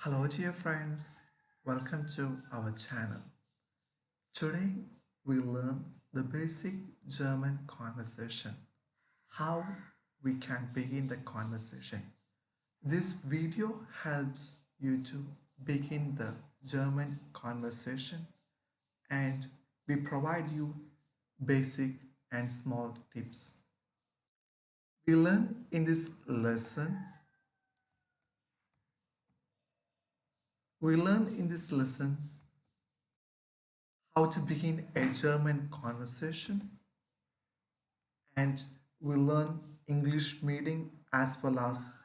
Hello, dear friends. Welcome to our channel. Today, we learn the basic German conversation. How we can begin the conversation. This video helps you to begin the German conversation and we provide you basic and small tips. We learn in this lesson we learn in this lesson how to begin a German conversation, and we learn English meaning as well as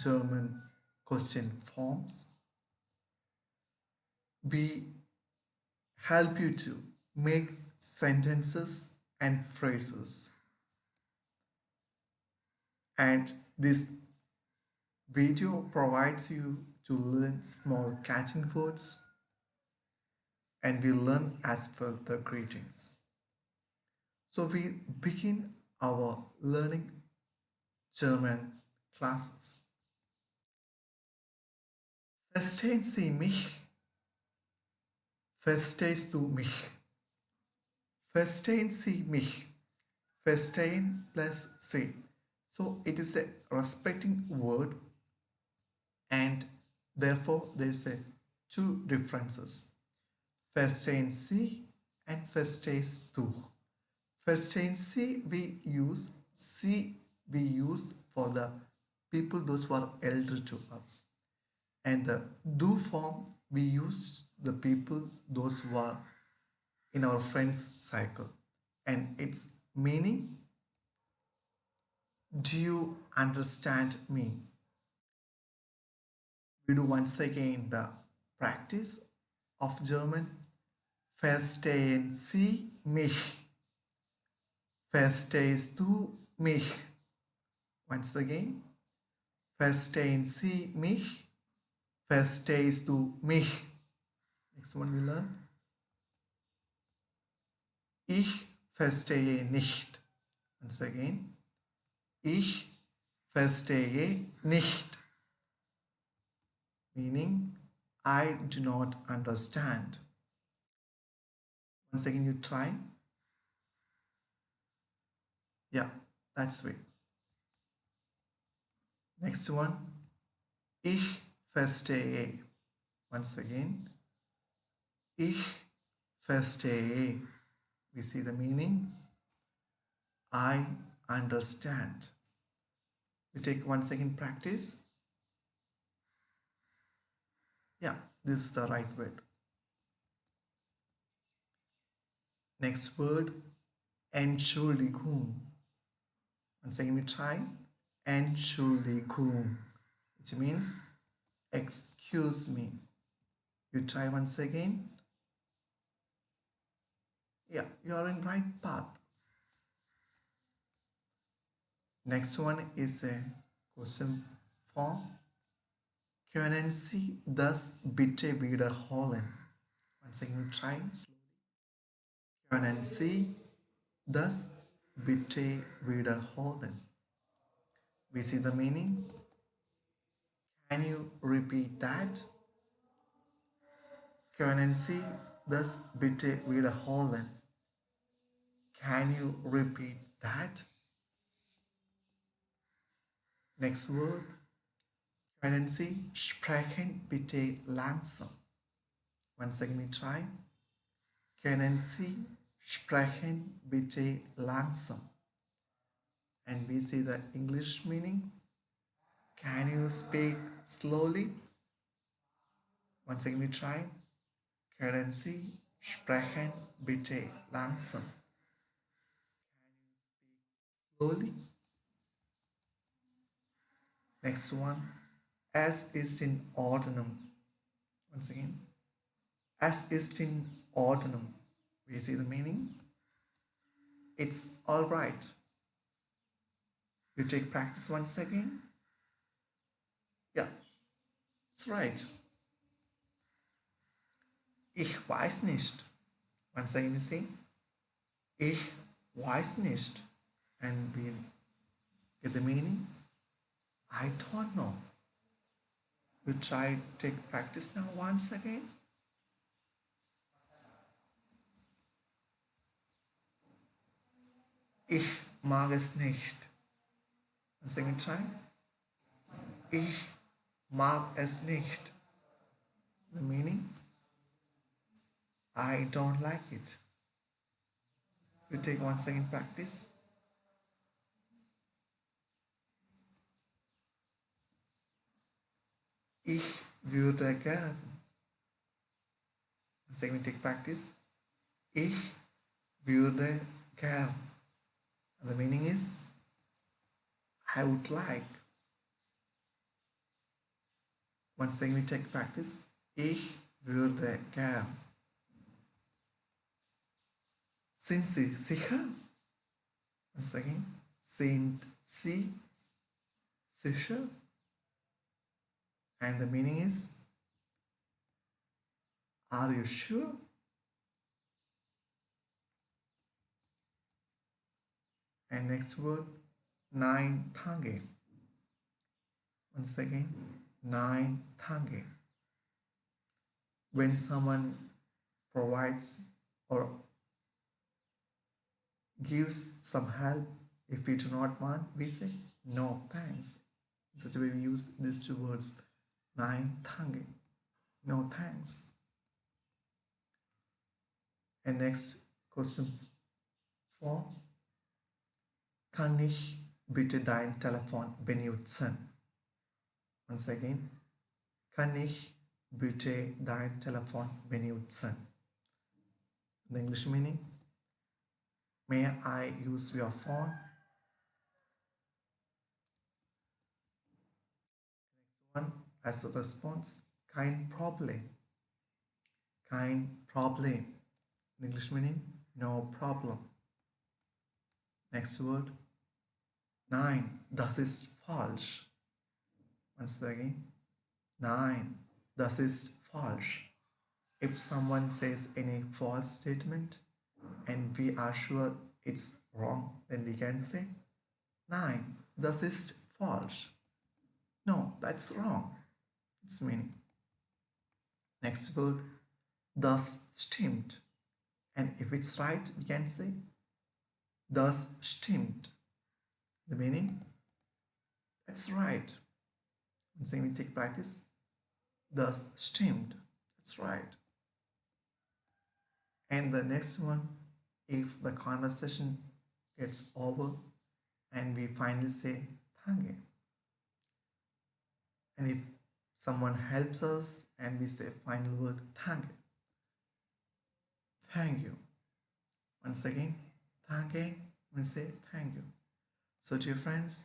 German question forms. We help you to make sentences and phrases, and this video provides you to learn small catching words, and we learn as well the greetings. So we begin our learning German classes. Verstehen Sie mich? Verstehst du mich? Verstehen Sie mich? Verstehen plus Sie. So it is a respecting word, and therefore there is a two differences. Verstehen Sie and verstehst du. Verstehen Sie we use for the people those who are elder to us. And the do form we use the people those who are in our friends cycle, and its meaning, do you understand me? We do once again the practice of German. Verstehen Sie mich? Verstehst du mich? Once again. Verstehen Sie mich? Verstehst du mich? Next one we learn. Ich verstehe nicht. Once again. Ich verstehe nicht. Meaning, I do not understand. Once again, you try. Yeah, that's it. Next one. Ich verstehe. Once again. Ich verstehe. We see the meaning. I understand. We take 1 second practice. Yeah, this is the right word. Next word, Entschuldigung. Once again, we try. Entschuldigung, which means excuse me. You try once again. Yeah, you are in right path. Next one is a question form. Können Sie das bitte wiederholen? Once again, try slowly. Können Sie das bitte wiederholen? We see the meaning. Can you repeat that? Können Sie das bitte wiederholen? Can you repeat that? Next word. Können Sie sprechen bitte langsam? Once again, we try. Können Sie sprechen bitte langsam? And we see the English meaning. Can you speak slowly? Once again, we try. Können Sie sprechen bitte langsam? Slowly. Next one. Es ist in Ordnung. Once again. Es ist in Ordnung. We see the meaning. It's all right. You take practice once again. Yeah, it's right. Ich weiß nicht. Once again, you see. Ich weiß nicht. And we get the meaning. I don't know. We try take practice now once again. Ich mag es nicht. Once again try. Ich mag es nicht. The meaning, I don't like it. We take 1 second practice. Ich würde gern. 1 second we take practice. Ich würde gern. And the meaning is, I would like. 1 second we take practice. Ich würde gern. Sind Sie sicher? 1 second. Sind Sie sicher? And the meaning is, are you sure? And next word, nine tange. 1 second. Nine tange. When someone provides or gives some help, if we do not want, we say no thanks. In such a way, we use these two words, nine tange, no thanks. And next question form, kann ich bitte dein Telefon benutzen? Once again, kann ich bitte dein Telefon benutzen? The English meaning, may I use your phone? Next one, as a response, kein Problem. Kein Problem. The English meaning, no problem. Next word, nein, das ist falsch. Once again, nein, das ist falsch. If someone says any false statement and we are sure it's wrong, then we can say, nein, das ist falsch. No, that's wrong. Its meaning. Next word, das stimmt. And if it's right, we can say, das stimmt. The meaning, that's right. And saying we take practice, das stimmt. That's right. And the next one, if the conversation gets over and we finally say danke. And if someone helps us and we say final word danke. Thank you. Once again, danke, we say thank you. So dear friends,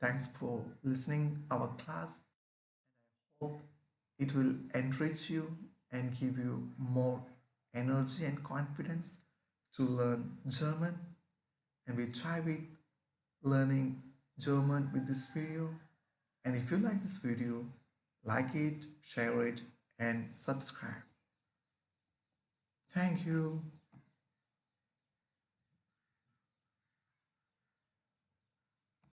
thanks for listening our class. And I hope it will enrich you and give you more energy and confidence to learn German. And we try with learning German with this video. And if you like this video, like it, share it, and subscribe. Thank you.